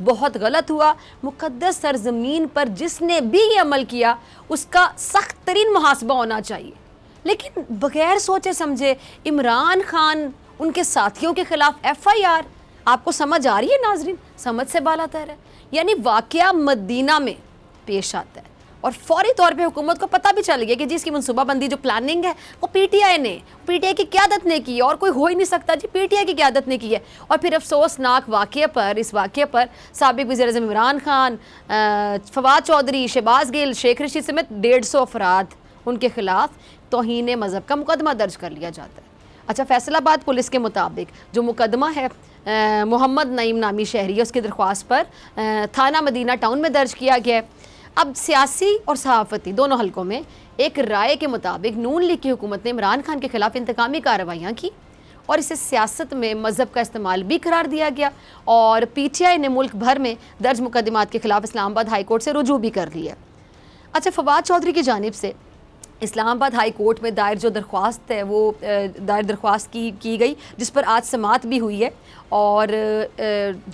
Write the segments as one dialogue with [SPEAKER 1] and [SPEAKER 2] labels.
[SPEAKER 1] بہت غلط ہوا. مقدس سرزمین پر جس نے بھی یہ عمل کیا اس کا سخت ترین محاسبہ ہونا چاہیے. لیکن بغیر سوچے سمجھے عمران خان ان کے ساتھیوں کے خلاف FIR. آپ کو سمجھ آ رہی ہے ناظرین؟ سمجھ سے بالا تر ہے. یعنی واقعہ مدینہ میں پیش آتا ہے اور فوری طور پہ حکومت کو پتہ بھی چل گیا کہ جی اس کی منصوبہ بندی جو پلاننگ ہے وہ PTI نے PTI کی قیادت نے کی ہے اور کوئی ہو ہی نہیں سکتا جی PTI کی قیادت نے کی ہے. اور پھر افسوسناک اس واقعے پر سابق وزیر اعظم عمران خان، فواد چودھری، شہباز گل، شیخ رشید سمیت 150 افراد ان کے خلاف توہین مذہب کا مقدمہ درج کر لیا جاتا ہے. اچھا، فیصل آباد پولیس کے مطابق جو مقدمہ ہے محمد نعیم نامی شہری ہے اس کی درخواست پر تھانہ مدینہ ٹاؤن میں درج کیا گیا ہے. اب سیاسی اور صحافتی دونوں حلقوں میں ایک رائے کے مطابق نون لیگ کی حکومت نے عمران خان کے خلاف انتقامی کارروائیاں کی اور اسے سیاست میں مذہب کا استعمال بھی قرار دیا گیا اور PTI نے ملک بھر میں درج مقدمات کے خلاف اسلام آباد ہائی کورٹ سے رجوع بھی کر لیا. اچھا، فواد چودھری کی جانب سے اسلام آباد ہائی کورٹ میں دائر جو درخواست ہے وہ درخواست کی گئی جس پر آج سماعت بھی ہوئی ہے اور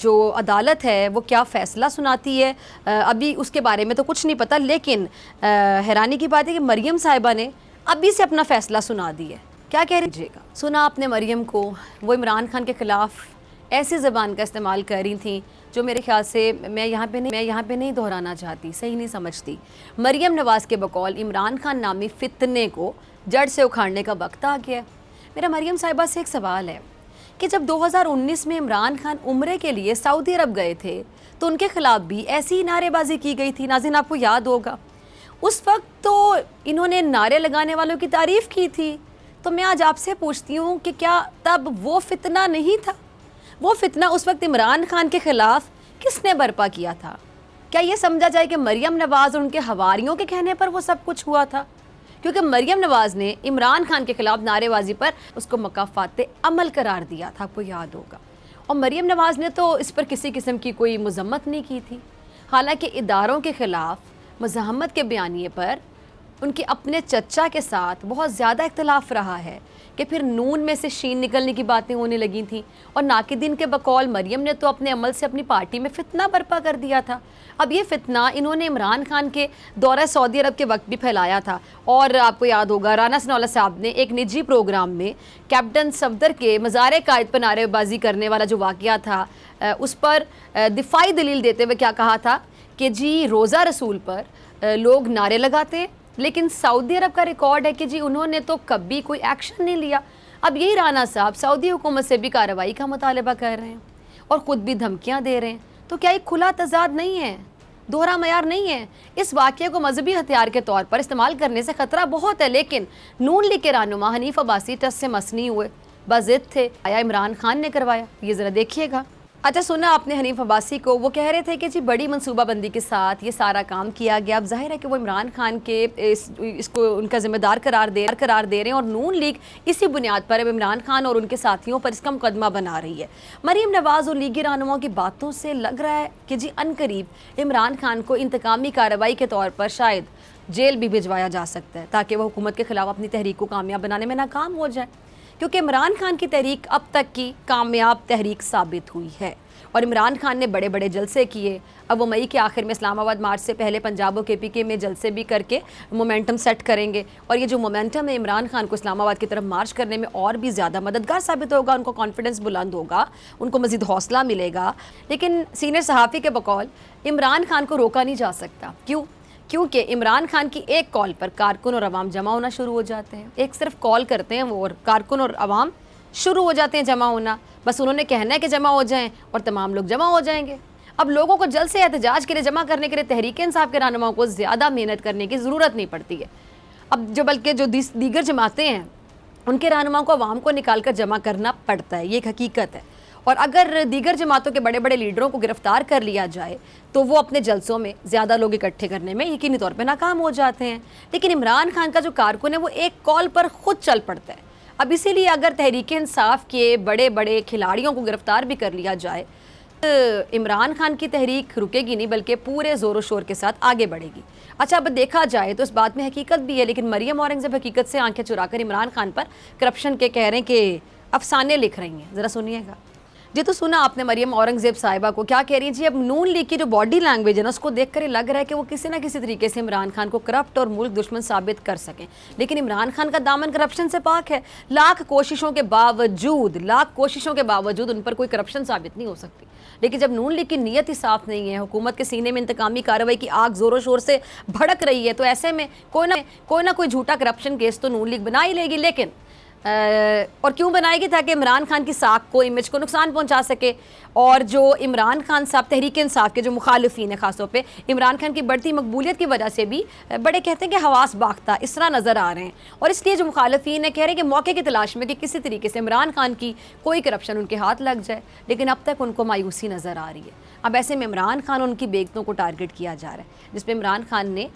[SPEAKER 1] جو عدالت ہے وہ کیا فیصلہ سناتی ہے ابھی اس کے بارے میں تو کچھ نہیں پتہ. لیکن حیرانی کی بات ہے کہ مریم صاحبہ نے ابھی سے اپنا فیصلہ سنا دی ہے. کیا کہہ رہی گا؟ سنا آپ نے مریم کو، وہ عمران خان کے خلاف ایسی زبان کا استعمال کر رہی تھیں جو میرے خیال سے میں یہاں پہ نہیں دہرانا چاہتی، صحیح نہیں سمجھتی. مریم نواز کے بقول عمران خان نامی فتنے کو جڑ سے اکھاڑنے کا وقت آ گیا ہے. میرا مریم صاحبہ سے ایک سوال ہے کہ جب 2019 میں عمران خان عمرے کے لیے سعودی عرب گئے تھے تو ان کے خلاف بھی ایسی نعرے بازی کی گئی تھی. ناظرین آپ کو یاد ہوگا اس وقت تو انہوں نے نعرے لگانے والوں کی تعریف کی تھی. تو میں آج آپ سے پوچھتی ہوں کہ کیا تب وہ فتنہ نہیں تھا؟ وہ فتنہ اس وقت عمران خان کے خلاف کس نے برپا کیا تھا؟ کیا یہ سمجھا جائے کہ مریم نواز اور ان کے حواریوں کے کہنے پر وہ سب کچھ ہوا تھا؟ کیونکہ مریم نواز نے عمران خان کے خلاف نعرے بازی پر اس کو مکافات عمل قرار دیا تھا، آپ کو یاد ہوگا. اور مریم نواز نے تو اس پر کسی قسم کی کوئی مذمت نہیں کی تھی. حالانکہ اداروں کے خلاف مزاحمت کے بیانیے پر ان کے اپنے چچا کے ساتھ بہت زیادہ اختلاف رہا ہے کہ پھر نون میں سے شین نکلنے کی باتیں ہونے لگی تھیں اور ناقدین کے بقول مریم نے تو اپنے عمل سے اپنی پارٹی میں فتنہ برپا کر دیا تھا. اب یہ فتنہ انہوں نے عمران خان کے دورہ سعودی عرب کے وقت بھی پھیلایا تھا اور آپ کو یاد ہوگا رانا ثناءاللہ صاحب نے ایک نجی پروگرام میں کیپٹن صفدر کے مزار قائد پر نعرے بازی کرنے والا جو واقعہ تھا اس پر دفاعی دلیل دیتے ہوئے کیا کہا تھا کہ جی روزہ رسول پر لوگ نعرے لگاتے ہیں لیکن سعودی عرب کا ریکارڈ ہے کہ جی انہوں نے تو کبھی کوئی ایکشن نہیں لیا. اب یہی رانا صاحب سعودی حکومت سے بھی کارروائی کا مطالبہ کر رہے ہیں اور خود بھی دھمکیاں دے رہے ہیں. تو کیا یہ کھلا تضاد نہیں ہے، دوہرا معیار نہیں ہے؟ اس واقعے کو مذہبی ہتھیار کے طور پر استعمال کرنے سے خطرہ بہت ہے. لیکن نون لیگ کے رہنما حنیف عباسی ٹس سے مس نہیں ہوئے، بضد تھے. آیا عمران خان نے کروایا؟ یہ ذرا دیکھیے گا. اچھا، سنا آپ نے حنیف عباسی کو، وہ کہہ رہے تھے کہ جی بڑی منصوبہ بندی کے ساتھ یہ سارا کام کیا گیا. اب ظاہر ہے کہ وہ عمران خان کے اس کو ان کا ذمہ دار قرار دے رہے ہیں اور نون لیگ اسی بنیاد پر اب عمران خان اور ان کے ساتھیوں پر اس کا مقدمہ بنا رہی ہے. مریم نواز اور لیگی رہنماؤں کی باتوں سے لگ رہا ہے کہ جی عنقریب عمران خان کو انتقامی کارروائی کے طور پر شاید جیل بھی بھجوایا جا سکتا ہے تاکہ وہ حکومت کے خلاف اپنی تحریک کو کامیاب بنانے میں ناکام ہو جائے. کیونکہ عمران خان کی تحریک اب تک کی کامیاب تحریک ثابت ہوئی ہے اور عمران خان نے بڑے بڑے جلسے کیے. اب وہ مئی کے آخر میں اسلام آباد مارچ سے پہلے پنجاب و KPK میں جلسے بھی کر کے مومنٹم سیٹ کریں گے اور یہ جو مومنٹم ہے عمران خان کو اسلام آباد کی طرف مارچ کرنے میں اور بھی زیادہ مددگار ثابت ہوگا. ان کو کانفیڈنس بلند ہوگا، ان کو مزید حوصلہ ملے گا. لیکن سینئر صحافی کے بقول عمران خان کو روکا نہیں جا سکتا. کیونکہ عمران خان کی ایک کال پر کارکن اور عوام جمع ہونا شروع ہو جاتے ہیں. ایک صرف کال کرتے ہیں وہ اور کارکن اور عوام شروع ہو جاتے ہیں جمع ہونا. بس انہوں نے کہنا ہے کہ جمع ہو جائیں اور تمام لوگ جمع ہو جائیں گے. اب لوگوں کو جلد سے احتجاج کے لیے جمع کرنے کے لیے تحریک انصاف کے رہنماؤں کو زیادہ محنت کرنے کی ضرورت نہیں پڑتی ہے. اب بلکہ جو دیگر جماعتیں ہیں ان کے رہنماؤں کو عوام کو نکال کر جمع کرنا پڑتا ہے. یہ ایک حقیقت ہے. اور اگر دیگر جماعتوں کے بڑے بڑے لیڈروں کو گرفتار کر لیا جائے تو وہ اپنے جلسوں میں زیادہ لوگ اکٹھے کرنے میں یقینی طور پہ ناکام ہو جاتے ہیں. لیکن عمران خان کا جو کارکن ہے وہ ایک کال پر خود چل پڑتا ہے. اب اسی لیے اگر تحریک انصاف کے بڑے بڑے کھلاڑیوں کو گرفتار بھی کر لیا جائے عمران خان کی تحریک رکے گی نہیں بلکہ پورے زور و شور کے ساتھ آگے بڑھے گی. اچھا، اب دیکھا جائے تو اس بات میں حقیقت بھی ہے لیکن مریم اورنگزیب حقیقت سے آنکھیں چرا کر عمران خان پر کرپشن کے کہہ رہے ہیں کہ افسانے لکھ رہی ہیں. ذرا سنیے گا. جی تو سنا آپ نے مریم اورنگزیب صاحبہ کو کیا کہہ رہی ہیں جی. اب نون لیگ کی جو باڈی لینگویج ہے نا اس کو دیکھ کر لگ رہا ہے کہ وہ کسی نہ کسی طریقے سے عمران خان کو کرپٹ اور ملک دشمن ثابت کر سکیں, لیکن عمران خان کا دامن کرپشن سے پاک ہے. لاکھ کوششوں کے باوجود ان پر کوئی کرپشن ثابت نہیں ہو سکتی. لیکن جب نون لیگ کی نیت ہی صاف نہیں ہے, حکومت کے سینے میں انتقامی کارروائی کی آگ زور و شور سے بھڑک رہی ہے, تو ایسے میں کوئی نہ کوئی جھوٹا کرپشن کیس تو نون لیگ بنا ہی لے گی. لیکن اور کیوں بنائے گی؟ تاکہ عمران خان کی ساکھ کو, امیج کو نقصان پہنچا سکے. اور جو عمران خان صاحب تحریک انصاف کے جو مخالفین ہیں, خاص طور پہ عمران خان کی بڑھتی مقبولیت کی وجہ سے بھی بڑے کہتے ہیں کہ حواس باختہ اس طرح نظر آ رہے ہیں, اور اس لیے جو مخالفین ہیں کہہ رہے ہیں کہ موقع کی تلاش میں کہ کسی طریقے سے عمران خان کی کوئی کرپشن ان کے ہاتھ لگ جائے, لیکن اب تک ان کو مایوسی نظر آ رہی ہے. اب ایسے میں عمران خان ان کی بیگموں کو ٹارگٹ کیا جا رہا ہے, جس پہ عمران خان نے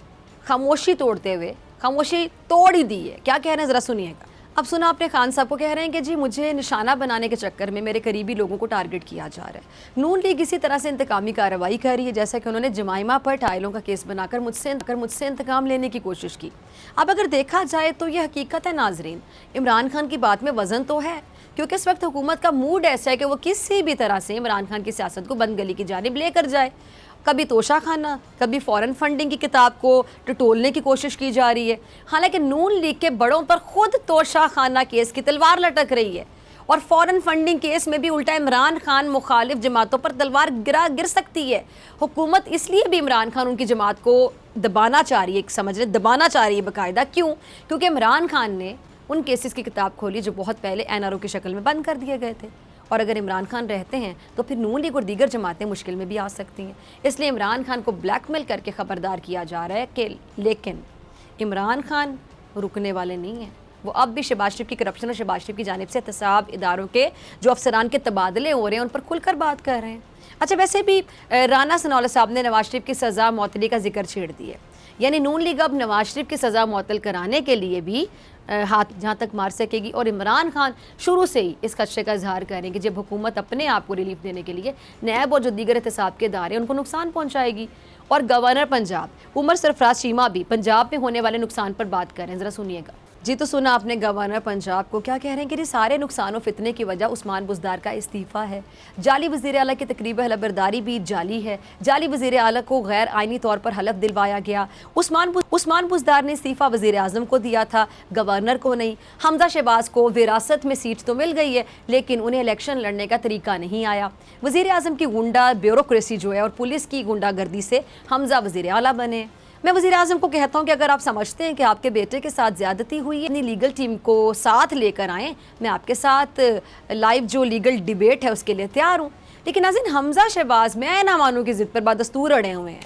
[SPEAKER 1] خاموشی توڑتے ہوئے خاموشی توڑ ہی دی ہے. کیا کہہ رہے ہیں ذرا سنیے گا. اب سنا آپ نے خان صاحب کو, کہہ رہے ہیں کہ جی مجھے نشانہ بنانے کے چکر میں میرے قریبی لوگوں کو ٹارگٹ کیا جا رہا ہے. نون لیگ اسی طرح سے انتقامی کارروائی کر رہی ہے جیسا کہ انہوں نے جمائمہ پر ٹائلوں کا کیس بنا کر مجھ سے انتقام لینے کی کوشش کی. اب اگر دیکھا جائے تو یہ حقیقت ہے ناظرین, عمران خان کی بات میں وزن تو ہے, کیونکہ اس وقت حکومت کا موڈ ایسا ہے کہ وہ کسی بھی طرح سے عمران خان کی سیاست کو بند گلی کی جانب لے کر جائے. کبھی توشہ خانہ, کبھی فورن فنڈنگ کی کتاب کو ٹٹولنے کی کوشش کی جا رہی ہے. حالانکہ نون لیگ کے بڑوں پر خود توشہ خانہ کیس کی تلوار لٹک رہی ہے, اور فورن فنڈنگ کیس میں بھی الٹا عمران خان مخالف جماعتوں پر تلوار گر سکتی ہے. حکومت اس لیے بھی عمران خان ان کی جماعت کو دبانا چاہ رہی ہے, سمجھ رہے دبانا چاہ رہی ہے باقاعدہ. کیوں؟ کیونکہ عمران خان نے ان کیسز کی کتاب کھولی جو بہت پہلے NRO کی شکل میں بند کر دیے گئے تھے, اور اگر عمران خان رہتے ہیں تو پھر نون لیگ اور دیگر جماعتیں مشکل میں بھی آ سکتی ہیں. اس لیے عمران خان کو بلیک میل کر کے خبردار کیا جا رہا ہے کہ لیکن عمران خان رکنے والے نہیں ہیں. وہ اب بھی شہباز شریف کی کرپشن اور شہباز شریف کی جانب سے احتساب اداروں کے جو افسران کے تبادلے ہو رہے ہیں ان پر کھل کر بات کر رہے ہیں. اچھا ویسے بھی رانا ثناءاللہ صاحب نے نواز شریف کی سزا معطلی کا ذکر چھیڑ دی ہے, یعنی نون لیگ اب نواز شریف کی سزا معطل کرانے کے لیے بھی ہاتھ جہاں تک مار سکے گی. اور عمران خان شروع سے ہی اس خدشے کا اظہار کریں کہ جب حکومت اپنے آپ کو ریلیف دینے کے لیے نیب اور جو دیگر احتساب کے ادارے ان کو نقصان پہنچائے گی. اور گورنر پنجاب عمر سرفراز چیمہ بھی پنجاب میں ہونے والے نقصان پر بات کر رہے ہیں, ذرا سنیے گا. جی تو سنا آپ نے گورنر پنجاب کو, کیا کہہ رہے ہیں کہ سارے نقصان و فتنے کی وجہ عثمان بزدار کا استعفیٰ ہے. جعلی وزیر اعلیٰ کی تقریب حلف برداری بھی جعلی ہے. جعلی وزیر اعلیٰ کو غیر آئینی طور پر حلف دلوایا گیا. عثمان بزدار نے استعفیٰ وزیر اعظم کو دیا تھا, گورنر کو نہیں. حمزہ شہباز کو وراثت میں سیٹ تو مل گئی ہے لیکن انہیں الیکشن لڑنے کا طریقہ نہیں آیا. وزیر اعظم کی گنڈا بیوروکریسی جو ہے اور پولیس کی گنڈا گردی سے حمزہ وزیر اعلیٰ بنے. میں وزیر اعظم کو کہتا ہوں کہ اگر آپ سمجھتے ہیں کہ آپ کے بیٹے کے ساتھ زیادتی ہوئی ہے, اپنی لیگل ٹیم کو ساتھ لے کر آئیں, میں آپ کے ساتھ لائیو جو لیگل ڈیبیٹ ہے اس کے لیے تیار ہوں. لیکن ناظرین حمزہ شہباز میں نہ مانوں کی ضد پر بدستور اڑے ہوئے ہیں,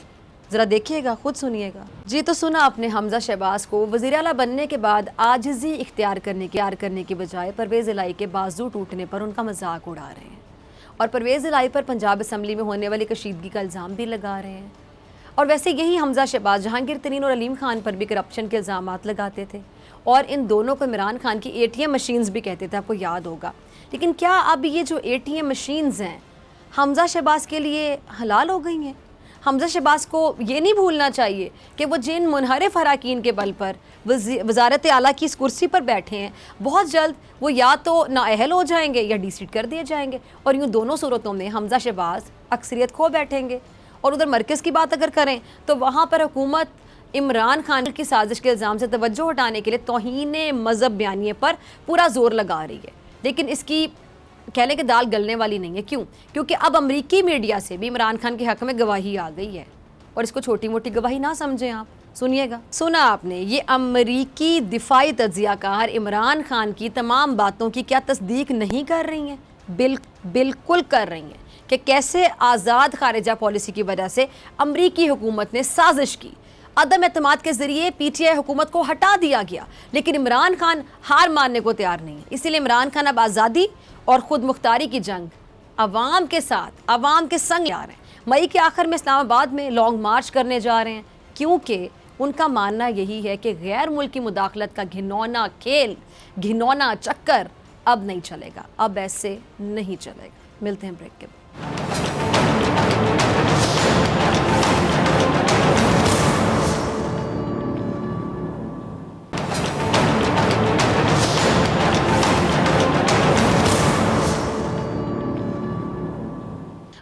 [SPEAKER 1] ذرا دیکھیے گا, خود سنیے گا. جی تو سنا آپ نے حمزہ شہباز کو وزیر اعلیٰ بننے کے بعد عاجزی اختیار کرنے کی بجائے پرویز الہی کے بازو ٹوٹنے پر ان کا مذاق اڑا رہے ہیں, اور پرویز الہی پر پنجاب اسمبلی میں ہونے والی کشیدگی کا الزام بھی لگا رہے ہیں. اور ویسے یہی حمزہ شہباز جہانگیر ترین اور علیم خان پر بھی کرپشن کے الزامات لگاتے تھے, اور ان دونوں کو عمران خان کی ATM مشینز بھی کہتے تھے, آپ کو یاد ہوگا. لیکن کیا اب یہ جو ATM مشینز ہیں حمزہ شہباز کے لیے حلال ہو گئی ہیں؟ حمزہ شہباز کو یہ نہیں بھولنا چاہیے کہ وہ جن منحرف اراکین کے بل پر وزارت اعلیٰ کی اس کرسی پر بیٹھے ہیں, بہت جلد وہ یا تو نااہل ہو جائیں گے یا ڈی سیٹ کر دیے جائیں گے, اور یوں دونوں صورتوں میں حمزہ شہباز اکثریت کھو بیٹھیں گے. اور ادھر مرکز کی بات اگر کریں تو وہاں پر حکومت عمران خان کی سازش کے الزام سے توجہ ہٹانے کے لیے توہین مذہب بیانیے پر پورا زور لگا رہی ہے, لیکن اس کی کہہ لیں کہ دال گلنے والی نہیں ہے. کیوں؟ کیونکہ اب امریکی میڈیا سے بھی عمران خان کے حق میں گواہی آ گئی ہے, اور اس کو چھوٹی موٹی گواہی نہ سمجھیں آپ. سنیے گا. سنا آپ نے, یہ امریکی دفاعی تجزیہ کار عمران خان کی تمام باتوں کی کیا تصدیق نہیں کر رہی ہیں؟ بالکل کر رہی ہیں کہ کیسے آزاد خارجہ پالیسی کی وجہ سے امریکی حکومت نے سازش کی, عدم اعتماد کے ذریعے PTI حکومت کو ہٹا دیا گیا, لیکن عمران خان ہار ماننے کو تیار نہیں ہے. اسی لیے عمران خان اب آزادی اور خود مختاری کی جنگ عوام کے ساتھ, عوام کے سنگ جا رہے ہیں. مئی کے آخر میں اسلام آباد میں لانگ مارچ کرنے جا رہے ہیں, کیونکہ ان کا ماننا یہی ہے کہ غیر ملکی مداخلت کا گھنونا کھیل, گھنونا چکر اب نہیں چلے گا, اب ایسے نہیں چلے گا. ملتے ہیں بریک کے بعد.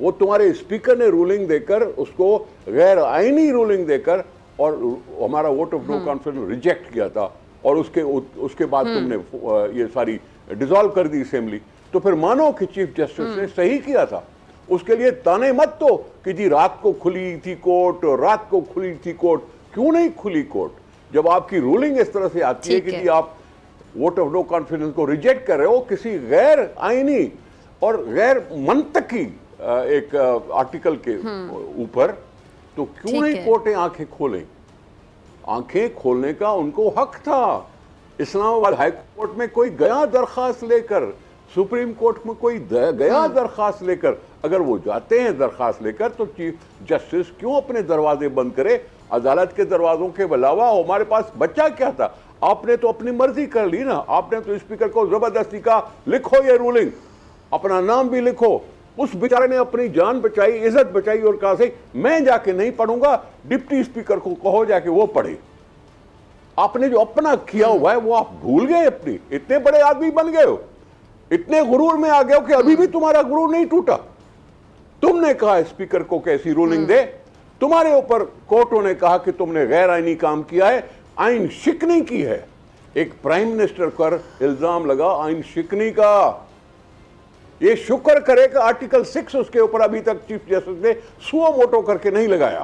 [SPEAKER 2] وہ تمہارے اسپیکر نے رولنگ دے کر اس کو غیر آئینی رولنگ دے کر اور ہمارا vote of no confidence reject کیا تھا، اور اس کے بعد تم نے یہ ساری ڈیزالو کر دی اسمبلی. تو پھر مانو کہ چیف جسٹس نے صحیح کیا تھا. اس کے لیے تانے مت تو کہ جی رات کو کھلی تھی کورٹ، رات کو کھلی تھی کورٹ. کیوں نہیں کھلی کورٹ؟ جب آپ کی رولنگ اس طرح سے آتی ہے کہ جی آپ ووٹ آف نو کانفیڈنس کو ریجیکٹ کر رہے ہو کسی غیر آئینی اور غیر منطقی ایک آرٹیکل کے اوپر، تو کیوں نہیں کورٹیں آنکھیں کھولیں؟ آنکھیں کھولنے کا ان کو حق تھا. اسلام آباد ہائی کورٹ میں کوئی گیا درخواست لے کر، سپریم کورٹ میں کوئی گیا درخواست لے کر. اگر وہ جاتے ہیں درخواست لے کر تو چیف جسٹس کیوں اپنے دروازے بند کرے؟ عدالت کے دروازوں کے علاوہ ہمارے پاس بچہ کیا تھا؟ آپ نے تو اپنی مرضی کر لی نا. آپ نے تو اسپیکر کو زبردستی کہا لکھو یہ رولنگ، اپنا نام بھی لکھو. اس بیچارے نے اپنی جان بچائی، عزت بچائی، اور کہا صحیح میں جا کے نہیں پڑھوں گا، ڈپٹی اسپیکر کو کہو جا کے وہ پڑھے. آپ نے جو اپنا کیا ہوا ہے وہ آپ بھول گئے. اپنی اتنے بڑے آدمی بن گئے ہو، اتنے غرور میں آ گئے ہو کہ ابھی بھی تمہارا غرور نہیں ٹوٹا. تم نے کہا اسپیکر کو کیسی رولنگ دے، تمہارے اوپر کورٹوں نے کہا کہ تم نے غیر آئینی کام کیا ہے، آئین شکنی کی ہے. ایک پرائم منسٹر پر الزام لگا آئین شکنی کا. یہ شکر کرے کہ آرٹیکل 6 اس کے اوپر ابھی تک چیف جسٹس نے سو موٹو کر کے نہیں لگایا.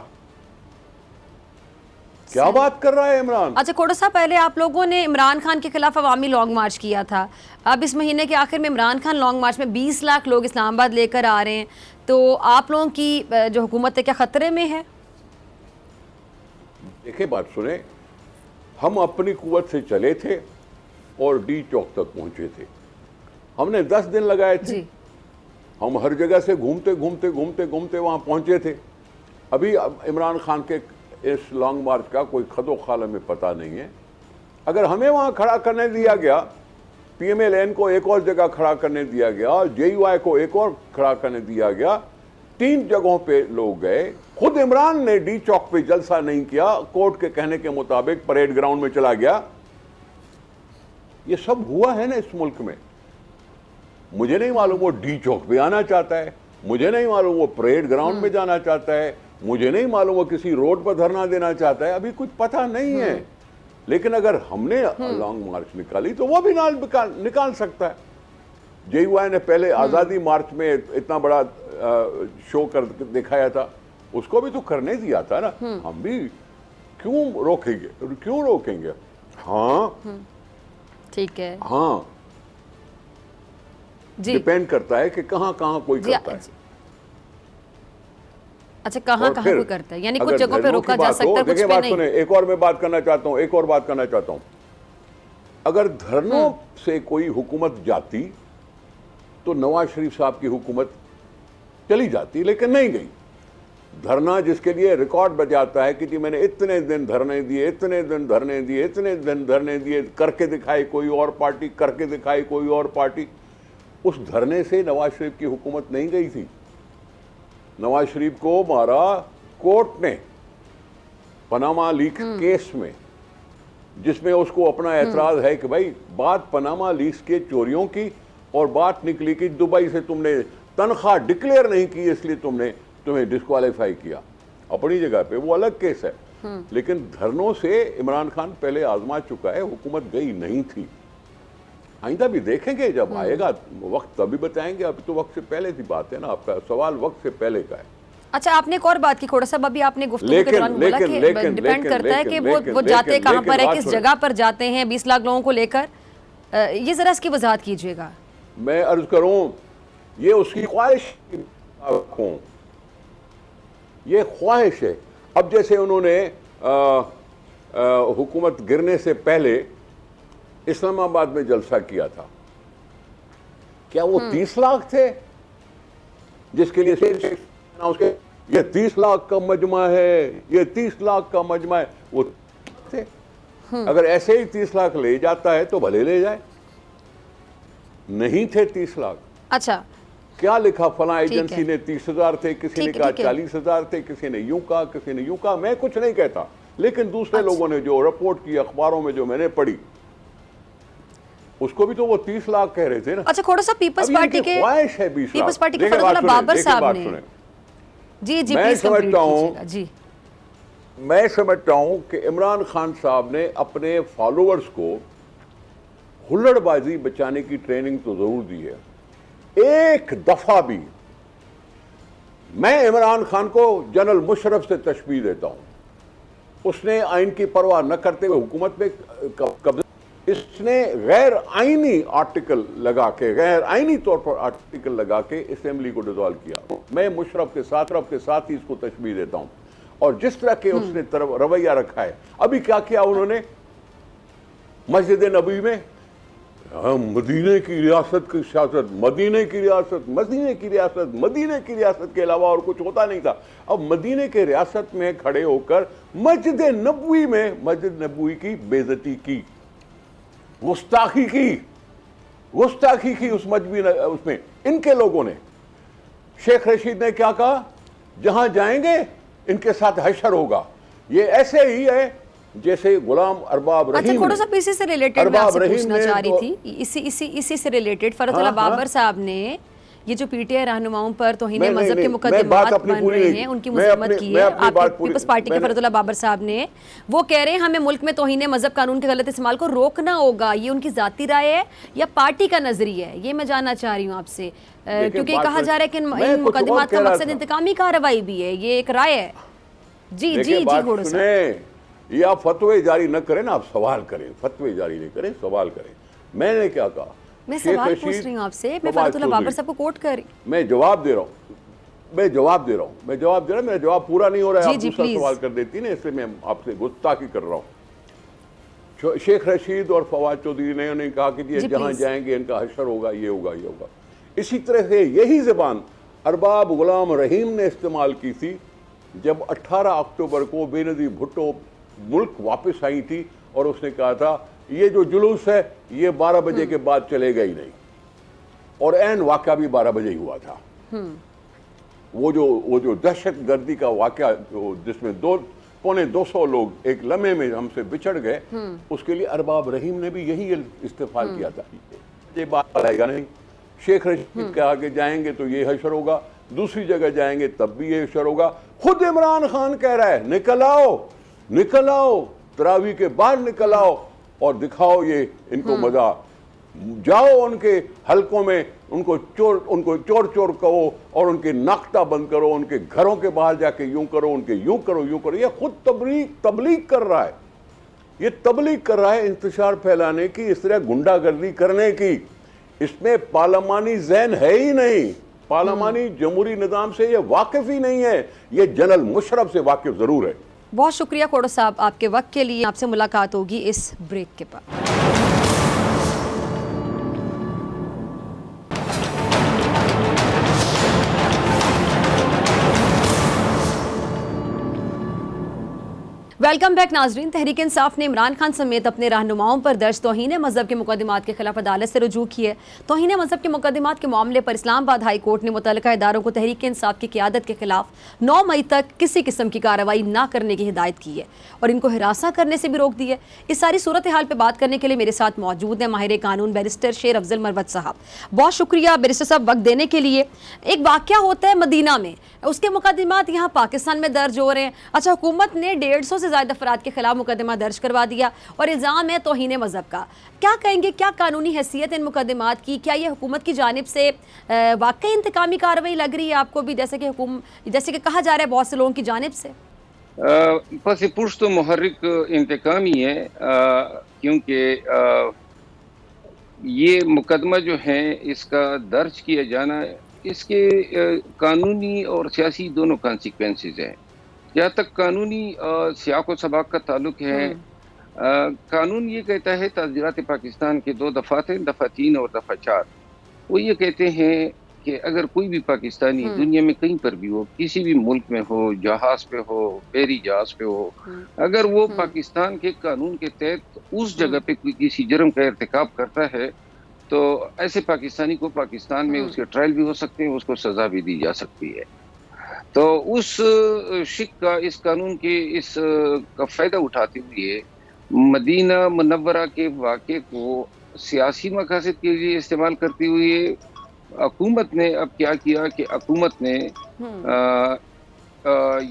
[SPEAKER 2] کیا بات کر رہا ہے عمران؟
[SPEAKER 1] اچھا کھوٹر صاحب، پہلے آپ لوگوں نے عمران خان کے خلاف عوامی لانگ مارچ کیا تھا. اب اس مہینے کے آخر میں عمران خان لانگ مارچ میں 20 لاکھ لوگ اسلام آباد لے کر آ رہے ہیں، تو آپ لوگوں کی جو حکومت ہے کیا خطرے میں ہے؟
[SPEAKER 2] دیکھیں بات سنیں، ہم اپنی قوت سے چلے تھے اور ڈی چوک تک پہنچے تھے. ہم نے 10 دن لگائے تھے. ہم ہر جگہ سے گھومتے گھومتے گھومتے گھومتے وہاں پہنچے تھے. ابھی عمران خان کے اس لانگ مارچ کا کوئی خد و خال میں پتہ نہیں ہے. اگر ہمیں وہاں کھڑا کرنے دیا گیا، پی ایم ایل این کو ایک اور جگہ کھڑا کرنے دیا گیا، جے یو آئی کو ایک اور کھڑا کرنے دیا گیا، 3 جگہوں پہ لوگ گئے. خود عمران نے ڈی چوک پہ جلسہ نہیں کیا، کورٹ کے کہنے کے مطابق پریڈ گراؤنڈ میں چلا گیا. یہ سب ہوا ہے نا اس ملک میں. مجھے نہیں معلوم وہ ڈی چوک پہ آنا چاہتا ہے، مجھے نہیں معلوم وہ پریڈ گراؤنڈ میں جانا چاہتا ہے، مجھے نہیں معلوم وہ کسی روڈ پر دھرنا دینا چاہتا ہے. ابھی کچھ پتہ نہیں ہے. لیکن اگر ہم نے لانگ مارچ نکالی تو وہ بھی نکال سکتا ہے. جے یو آئی نے پہلے آزادی مارچ میں اتنا بڑا شو کر دکھایا تھا، اس کو بھی تو کرنے دیا تھا نا. ہم بھی کیوں روکیں گے؟ ہاں
[SPEAKER 1] ٹھیک ہے.
[SPEAKER 2] ہاں ڈیپینڈ کرتا ہے کہ کہاں کوئی کرتا ہے.
[SPEAKER 1] اچھا کہاں کوئی کرتا ہے، یعنی کچھ جگہوں پہ روکا جا سکتا ہے، کچھ پہ نہیں.
[SPEAKER 2] ایک اور میں بات کرنا چاہتا ہوں. اگر دھرنوں سے کوئی حکومت جاتی تو نواز شریف صاحب کی حکومت چلی جاتی، لیکن نہیں گئی. دھرنا جس کے لیے ریکارڈ بجاتا ہے کہ جی میں نے اتنے دن دھرنے دیے، کر کے دکھائی کوئی اور پارٹی، کر کے دکھائی کوئی اور پارٹی. اس دھرنے سے نواز شریف کی حکومت نہیں گئی تھی. نواز شریف کو مارا کورٹ نے پاناما لیک کیس میں، جس میں اس کو اپنا اعتراض ہے کہ بھائی بات پاناما لیکس کے چوریوں کی، اور بات نکلی کہ دبئی سے تم نے تنخواہ ڈکلیئر نہیں کی اس لیے تمہیں ڈسکوالیفائی کیا. اپنی جگہ پہ وہ الگ کیس ہے. لیکن دھرنوں سے عمران خان پہلے آزما چکا ہے، حکومت گئی نہیں تھی. آئندہ بھی دیکھیں گے، جب آئے گا وقت تبھی بتائیں گے. ابھی تو وقت سے پہلے کی بات ہے نا، آپ کا سوال وقت سے پہلے کا ہے.
[SPEAKER 1] اچھا آپ نے ایک اور بات کی کھوٹر صاحب، ابھی آپ نے گفتگو کے دوران بولا کہ ڈیپینڈ کرتا ہے کہ وہ جاتے کہاں پر ہے، کس جگہ پر جاتے ہیں 20 لاکھ لوگوں کو لے کر. یہ ذرا اس کی وضاحت کیجئے گا.
[SPEAKER 2] میں عرض کروں، یہ اس کی خواہش ہوں، یہ خواہش ہے. اب جیسے انہوں نے حکومت گرنے سے پہلے اسلام آباد میں جلسہ کیا تھا، کیا وہ 30 لاکھ تھے جس کے لیے یہ 30 لاکھ کا مجمع ہے، یہ 30 لاکھ کا مجمع ہے؟ وہ تھے. اگر ایسے ہی 30 لاکھ لے جاتا ہے تو بھلے لے جائے. نہیں تھے 30 لاکھ.
[SPEAKER 1] اچھا
[SPEAKER 2] کیا لکھا فلاں ایجنسی نے 30,000 تھے، کسی نے کہا 40,000 تھے، کسی نے یوں کہا، کسی نے یوں کہا. میں کچھ نہیں کہتا، لیکن دوسرے لوگوں نے جو رپورٹ کی اخباروں میں جو میں نے پڑھی، اس کو بھی تو وہ 30 لاکھ کہہ رہے تھے نا.
[SPEAKER 1] اچھا کھوڑا صاحب پیپلز پارٹی کے
[SPEAKER 2] خواہش ہے 20 لاکھ.
[SPEAKER 1] پیپلز پارٹی کے فرد اللہ بابر صاحب نے جی جی
[SPEAKER 2] میں سمجھتا ہوں
[SPEAKER 1] جی
[SPEAKER 2] میں سمجھتا ہوں کہ عمران خان صاحب نے اپنے فالوورز کو ہلڑ بازی بچانے کی ٹریننگ تو ضرور دی ہے. ایک دفعہ بھی میں عمران خان کو جنرل مشرف سے تشبیہ دیتا ہوں. اس نے آئین کی پرواہ نہ کرتے ہوئے حکومت پہ قبضہ, اس نے غیر آئینی آرٹیکل لگا کے, غیر آئینی طور پر آرٹیکل لگا کے اسمبلی کو ڈیزالو کیا. میں مشرف کے ساتھ ہی اس کو تشبیہ دیتا ہوں. اور جس طرح کے اس نے رویہ رکھا ہے, ابھی کیا کیا انہوں نے مسجد نبوی میں, مدینے کی ریاست کی سیاست, مدینے کی ریاست, مدینے کی ریاست, مدینے کی ریاست کے علاوہ اور کچھ ہوتا نہیں تھا. اب مدینے کے ریاست میں کھڑے ہو کر مسجد نبوی میں مسجد نبوی کی بے عزتی کی, گستاخی کی اس اس میں ان کے لوگوں نے. شیخ رشید نے کیا کہا, جہاں جائیں گے ان کے ساتھ حشر ہوگا. یہ ایسے ہی ہے جیسے غلام ارباب رحیم.
[SPEAKER 1] اچھا تھوڑا سا اسی سے ریلیٹڈ میں آپ سے پوچھنا چاہ رہی تھی, اسی سے ریلیٹڈ فرد اللہ بابر صاحب نے یہ جو پی ٹی آئی رہنماؤں پر توہین مذہب کے مقدمات بن رہے ہیں ان کی مذمت کی ہے. آپ کے پیپلز پارٹی کے فرد اللہ بابر صاحب نے, وہ کہہ رہے ہیں ہمیں ملک میں توہین مذہب قانون کے غلط استعمال کو روکنا ہوگا. یہ ان کی ذاتی رائے ہے یا پارٹی کا نظریہ ہے, یہ میں جاننا چاہ رہی ہوں آپ سے, کیونکہ یہ کہا جا رہا ہے کہ ان مقدمات کا مقصد انتقامی کارروائی بھی ہے. یہ ایک رائے ہے. جی جی جی گھوڑا صاحب,
[SPEAKER 2] یہ آپ فتوے جاری نہ کریں نا, آپ سوال کریں. فتوے جاری نہیں کریں, سوال کریں. میں نے کیا کہا,
[SPEAKER 1] میں سوال پوچھ رہی ہوں آپ سے, میں فرد اللہ بابر صاحب کو کوٹ کر رہی ہوں.
[SPEAKER 2] میں جواب دے رہا ہوں, میرا جواب پورا نہیں ہو رہا ہے, آپ دوسرا سوال کر دیتی نا, اس لیے میں آپ سے گستاخی کر رہا ہوں. شیخ رشید اور فواد چودھری نے انہیں کہا کہ جہاں جائیں گے ان کا حشر ہوگا, یہ ہوگا, یہ ہوگا. اسی طرح سے یہی زبان ارباب غلام رحیم نے استعمال کی تھی جب 18 اکتوبر کو بے نظیر بھٹو ملک واپس آئی تھی, اور اس نے کہا تھا یہ جو جلوس ہے یہ 12 بجے کے بعد چلے گا ہی نہیں. اور عین واقعہ بھی 12 بجے ہی ہوا تھا. وہ جو دہشت گردی کا واقعہ جس میں 200 لوگ ایک لمحے میں ہم سے بچھڑ گئے, اس کے لیے ارباب رحیم نے بھی یہی استعفال کیا تھا. یہ بات آئے گا نہیں. شیخ رشید کے آگے جائیں گے تو یہ حشر ہوگا, دوسری جگہ جائیں گے تب بھی یہ حشر ہوگا. خود عمران خان کہہ رہا ہے نکل آؤ, تراویح کے بعد نکل آؤ اور دکھاؤ یہ ان کو مزہ. جاؤ ان کے حلقوں میں, ان کو چور کہو اور ان کے ناختہ بند کرو, ان کے گھروں کے باہر جا کے یوں کرو, ان کے یوں کرو. یہ خود تبلیغ کر رہا ہے. یہ تبلیغ کر رہا ہے انتشار پھیلانے کی, اس طرح گنڈا گردی کرنے کی. اس میں پارلیمانی ذہن ہے ہی نہیں, پارلیمانی جمہوری نظام سے یہ واقف ہی نہیں ہے. یہ جنرل مشرف سے واقف ضرور ہے.
[SPEAKER 1] بہت شکریہ کھوڑا صاحب آپ کے وقت کے لیے. آپ سے ملاقات ہوگی اس بریک کے بعد. ویلکم بیک ناظرین. تحریک انصاف نے عمران خان سمیت اپنے رہنماؤں پر درج توہین مذہب کے مقدمات کے خلاف عدالت سے رجوع کی ہے. توہین مذہب کے مقدمات کے معاملے پر اسلام آباد ہائی کورٹ نے متعلقہ اداروں کو تحریک انصاف کی قیادت کے خلاف 9 مئی تک کسی قسم کی کارروائی نہ کرنے کی ہدایت کی ہے اور ان کو ہراساں کرنے سے بھی روک دی ہے. اس ساری صورتحال پہ بات کرنے کے لیے میرے ساتھ موجود ہیں ماہر قانون بیرسٹر شیر افضل مروت صاحب. بہت شکریہ بیرسٹر صاحب وقت دینے کے لیے. ایک واقعہ ہوتا ہے مدینہ میں, اس کے مقدمات یہاں پاکستان میں درج ہو رہے ہیں. اچھا حکومت نے 150 سے زائد افراد کے خلاف مقدمہ درج کروا دیا اور الزام ہے توہین مذہب کا. کیا کہیں گے, کیا قانونی حیثیت ان مقدمات کی؟ کیا یہ حکومت کی جانب سے واقعی انتقامی کارروائی لگ رہی ہے آپ کو بھی, جیسے کہ کہا جا رہا ہے بہت سے لوگوں کی جانب سے؟
[SPEAKER 3] پس پشت و محرک انتقامی ہے, کیونکہ یہ مقدمہ جو ہے اس کا درج کیا جانا, اس کے قانونی اور سیاسی دونوں کانسیکوینسز ہیں. جہاں تک قانونی سیاق و سباق کا تعلق ہے, قانون یہ کہتا ہے تعزیرات پاکستان کے 2 دفعات ہیں, دفعہ 3 اور دفعہ 4. وہ یہ کہتے ہیں کہ اگر کوئی بھی پاکستانی دنیا میں کہیں پر بھی ہو, کسی بھی ملک میں ہو, جہاز پہ ہو, بحری جہاز پہ ہو, اگر وہ پاکستان کے قانون کے تحت اس جگہ پہ کسی جرم کا ارتکاب کرتا ہے تو ایسے پاکستانی کو پاکستان میں اس کے ٹرائل بھی ہو سکتے ہیں, اس کو سزا بھی دی جا سکتی ہے. تو اس شک کا, اس قانون کے اس کا فائدہ اٹھاتے ہوئے مدینہ منورہ کے واقعے کو سیاسی مقاصد کے لیے استعمال کرتے ہوئے حکومت نے اب کیا کیا کہ حکومت نے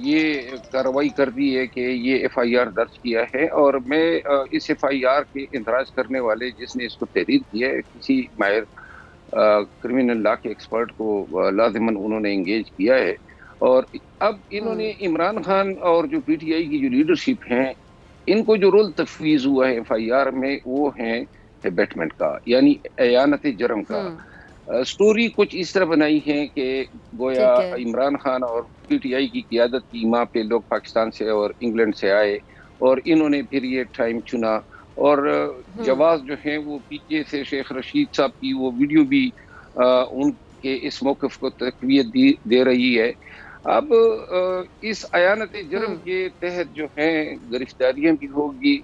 [SPEAKER 3] یہ کارروائی کر دی ہے کہ یہ ایف آئی آر درج کیا ہے، اور میں اس ایف آئی آر کے اندراج کرنے والے جس نے اس کو تحریر کیا ہے کسی ماہر کرمنل لا کے ایکسپرٹ کو لازماً انہوں نے انگیج کیا ہے، اور اب انہوں نے عمران خان اور جو پی ٹی آئی کی جو لیڈرشپ ہیں ان کو جو رول تفویض ہوا ہے ایف آئی آر میں وہ ہیں بیٹمنٹ کا، یعنی اعانت جرم کا۔ سٹوری کچھ اس طرح بنائی ہے کہ گویا عمران خان اور پی ٹی آئی کی قیادت کی ماں پہ لوگ پاکستان سے اور انگلینڈ سے آئے، اور انہوں نے پھر یہ ٹائم چنا، اور جواز جو ہیں وہ پیچھے سے شیخ رشید صاحب کی وہ ویڈیو بھی ان کے اس موقف کو تقویت دے رہی ہے۔ اب اس اعانت جرم کے تحت جو ہیں گرفتاریاں بھی ہوگی۔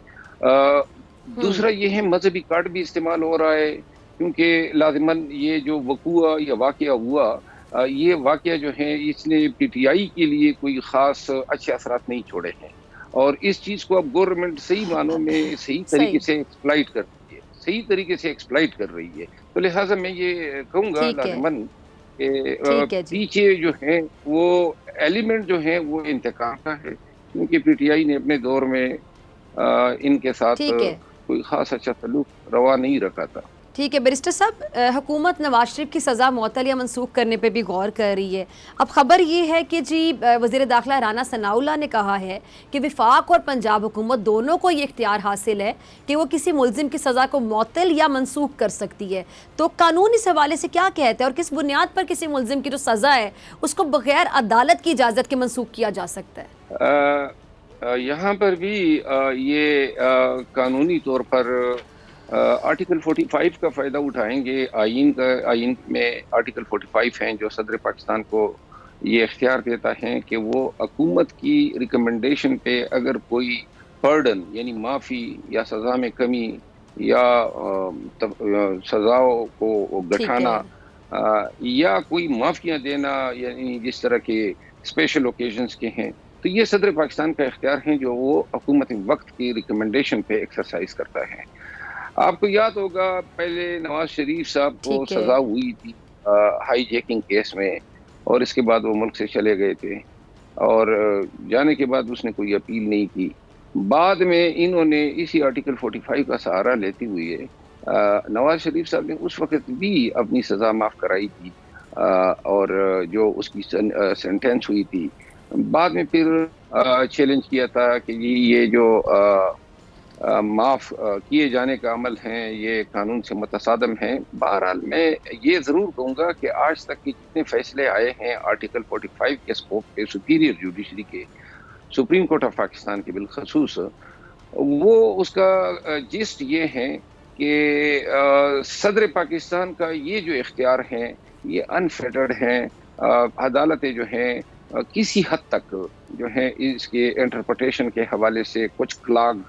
[SPEAKER 3] دوسرا یہ ہے مذہبی کارڈ بھی استعمال ہو رہا ہے، کیونکہ لازماً یہ جو وقوع یا واقعہ ہوا یہ واقعہ جو ہے اس نے پی ٹی آئی کے لیے کوئی خاص اچھے اثرات نہیں چھوڑے ہیں، اور اس چیز کو اب گورنمنٹ صحیح معنوں میں صحیح طریقے سے ایکسپلائٹ کر رہی ہے، صحیح طریقے سے ایکسپلائٹ کر رہی ہے۔ تو لہٰذا میں یہ کہوں گا لازماً کہ پیچھے جو ہے وہ ایلیمنٹ جو ہے وہ انتقام کا ہے، کیونکہ پی ٹی آئی نے اپنے دور میں ان کے ساتھ کوئی خاص اچھا تعلق روا نہیں رکھا تھا۔
[SPEAKER 1] ٹھیک ہے بیرسٹر صاحب، حکومت نواز شریف کی سزا معطل یا منسوخ کرنے پہ بھی غور کر رہی ہے۔ اب خبر یہ ہے کہ جی وزیر داخلہ رانا ثناء اللہ نے کہا ہے کہ وفاق اور پنجاب حکومت دونوں کو یہ اختیار حاصل ہے کہ وہ کسی ملزم کی سزا کو معطل یا منسوخ کر سکتی ہے۔ تو قانون اس حوالے سے کیا کہتے ہیں، اور کس بنیاد پر کسی ملزم کی جو سزا ہے اس کو بغیر عدالت کی اجازت کے منسوخ کیا جا سکتا ہے؟
[SPEAKER 3] یہاں پر بھی یہ قانونی طور پر آرٹیکل 45 کا فائدہ اٹھائیں گے۔ آئین میں آرٹیکل 45 ہیں جو صدر پاکستان کو یہ اختیار دیتا ہے کہ وہ حکومت کی ریکمنڈیشن پہ اگر کوئی برڈن یعنی معافی یا سزا میں کمی یا سزاؤں کو گھٹانا یا کوئی معافیاں دینا، یعنی جس طرح کے اسپیشل اوکیزنز کے ہیں، تو یہ صدر پاکستان کا اختیار ہیں جو وہ حکومت وقت کی ریکمنڈیشن پہ ایکسرسائز کرتا ہے۔ آپ کو یاد ہوگا پہلے نواز شریف صاحب کو سزا ہوئی تھی ہائی جیکنگ کیس میں، اور اس کے بعد وہ ملک سے چلے گئے تھے، اور جانے کے بعد اس نے کوئی اپیل نہیں کی۔ بعد میں انہوں نے اسی آرٹیکل 45 کا سہارا لیتے ہوئے نواز شریف صاحب نے اس وقت بھی اپنی سزا معاف کرائی تھی، اور جو اس کی سینٹینس ہوئی تھی بعد میں پھر چیلنج کیا تھا کہ یہ جو معاف کیے جانے کا عمل ہیں یہ قانون سے متصادم ہیں۔ بہرحال میں یہ ضرور کہوں گا کہ آج تک کے جتنے فیصلے آئے ہیں آرٹیکل 45 کے اسکوپ کے سپیریئر جوڈیشری کے، سپریم کورٹ آف پاکستان کے بالخصوص، وہ اس کا جسٹ یہ ہے کہ صدر پاکستان کا یہ جو اختیار ہیں یہ انفیٹرڈ ہیں۔ عدالتیں جو ہیں کسی حد تک جو ہیں اس کے انٹرپریٹیشن کے حوالے سے کچھ کلاگ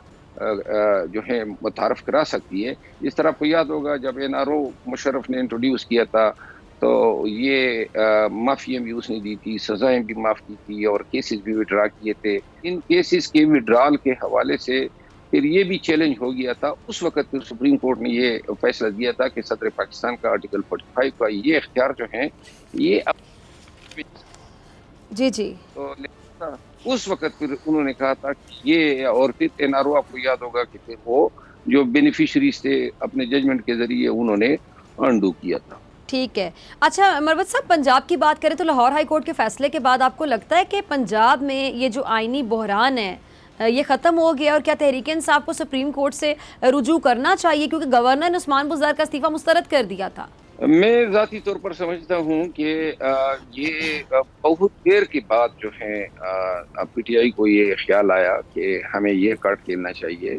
[SPEAKER 3] جو ہے متعارف کرا سکتی ہے۔ اس طرح آپ کو یاد ہوگا جب این آر او مشرف نے انٹروڈیوس کیا تھا تو یہ معافیاں بھی اس نے دی تھی، سزائیں بھی معاف کی تھی، اور کیسز بھی وڈرا کیے تھے۔ ان کیسز کے وڈرال کے حوالے سے پھر یہ بھی چیلنج ہو گیا تھا۔ اس وقت پھر سپریم کورٹ نے یہ فیصلہ دیا تھا کہ صدر پاکستان کا آرٹیکل 45 کا یہ اختیار جو ہیں یہ
[SPEAKER 1] جی
[SPEAKER 3] تو اس وقت پھر انہوں نے کہا تھا کہ یہ، اور پھر این آر او آپ کو یاد ہوگا کہ پھر وہ جو بینیفیشریز تھے اپنے ججمنٹ کے ذریعے انہوں نے انڈو کیا تھا۔
[SPEAKER 1] ٹھیک ہے۔ اچھا مروت صاحب، پنجاب کی بات کریں تو لاہور ہائی کورٹ کے فیصلے کے بعد آپ کو لگتا ہے کہ پنجاب میں یہ جو آئینی بحران ہے یہ ختم ہو گیا، اور کیا تحریک انصاف کو سپریم کورٹ سے رجوع کرنا چاہیے، کیونکہ گورنر نے عثمان بزدار کا استعفیٰ مسترد کر دیا تھا؟
[SPEAKER 3] میں ذاتی طور پر سمجھتا ہوں کہ یہ بہت دیر کے بعد جو ہے پی ٹی آئی کو یہ خیال آیا کہ ہمیں یہ کارڈ کھیلنا چاہیے۔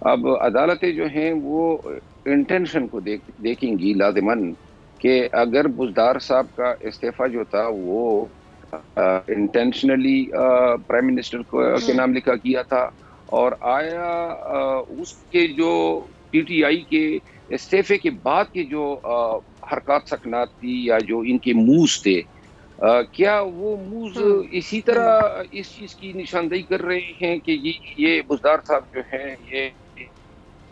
[SPEAKER 3] اب عدالتیں جو ہیں وہ انٹینشن کو دیکھیں گی لازماً، کہ اگر بزدار صاحب کا استعفیٰ جو تھا وہ انٹینشنلی پرائم منسٹر کے نام لکھا کیا تھا، اور آیا اس کے جو پی ٹی آئی کے استعفے کے بعد کے جو حرکات سکنات تھی یا جو ان کے مووز تھے، کیا وہ مووز اسی طرح اس چیز کی نشاندہی کر رہے ہیں کہ یہ بزدار صاحب جو ہیں یہ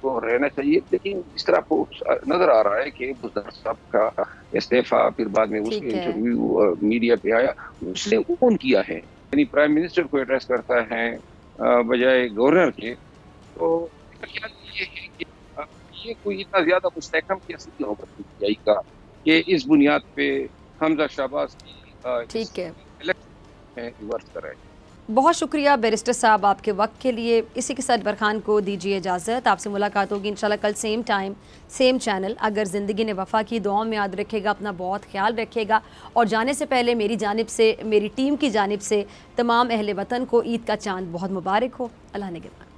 [SPEAKER 3] کو رہنا چاہیے. لیکن اس طرح کو نظر آ رہا ہے کہ بزدار صاحب کا استعفیٰ پھر بعد میں اس
[SPEAKER 1] ٹھیک
[SPEAKER 3] کے
[SPEAKER 1] ہے.
[SPEAKER 3] انٹرویو میڈیا پہ آیا, اس نے اون کیا ہے, یعنی پرائم منسٹر کو ایڈریس کرتا ہے بجائے گورنر کے. تو میرا خیال یہ ہے کہ یہ کوئی اتنا زیادہ مستحکم کیسے نہیں ہوگا پی ٹی آئی کا کہ اس بنیاد پہ حمزہ شہباز کی
[SPEAKER 1] ٹھیک ہے.
[SPEAKER 3] الیکشن ریورس کرے.
[SPEAKER 1] بہت شکریہ بیرسٹر صاحب آپ کے وقت کے لیے. اسی کے ساتھ برخان کو دیجیے اجازت. آپ سے ملاقات ہوگی انشاءاللہ کل سیم ٹائم سیم چینل. اگر زندگی نے وفا کی, دعاؤں میں یاد رکھے گا, اپنا بہت خیال رکھے گا. اور جانے سے پہلے میری جانب سے, میری ٹیم کی جانب سے تمام اہل وطن کو عید کا چاند بہت مبارک ہو. اللہ نگہبان.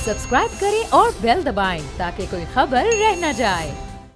[SPEAKER 4] سبسکرائب کریں اور بیل دبائیں تاکہ کوئی خبر رہ نہ جائے.